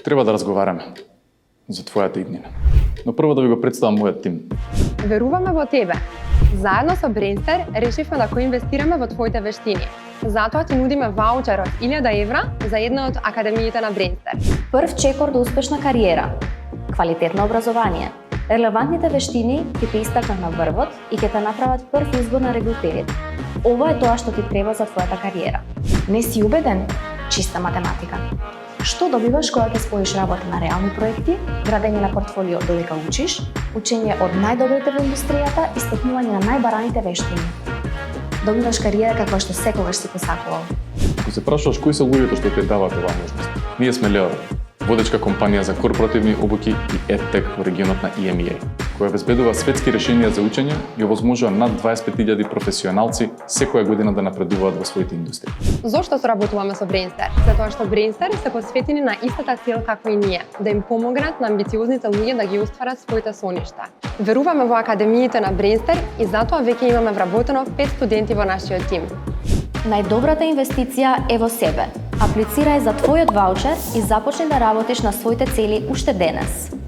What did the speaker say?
Треба да разговараме за твојата иднина. Но прво да ви го представам мојот тим. Веруваме во тебе. Заедно со Brainster решивме да коинвестираме во твоите вештини. Затоа ти нудиме ваучер од 1000 евра за една од академиите на Brainster. Прв чекор до успешна кариера, квалитетно образование, релевантните вештини ќе те истакнат на врвот и ќе те направат прв избор на регрутерите. Ова е тоа што ти треба за твојата кариера. Не си убеден? Чиста математика. Што добиваш кога ќе споиш работа на реални проекти, градење на портфолио додека учиш, учење од најдобрите во индустријата и стекнување на најбараните вештини. Добиваш кариера каква што секогаш си посакувал. Ако се прашуваш кои се луѓето што ти даваат оваа можност, ние сме Лео, водечка компанија за корпоративни обуки и EdTech во регионот на EMEA, која обезбедува светски решенија за учење и овозможува над 25.000 професионалци секоја година да напредуваат во своите индустрии. Зошто соработуваме со Brainster? Затоа што Brainster се посветени на истата цел како и ние, да им помогнат на амбициозните луѓе да ги остварат своите соништа. Веруваме во академиите на Brainster и затоа веќе имаме вработено 5 студенти во нашиот тим. Најдобрата инвестиција е во себе. Аплицирај за твојот ваучер и започни да работиш на своите цели уште денес.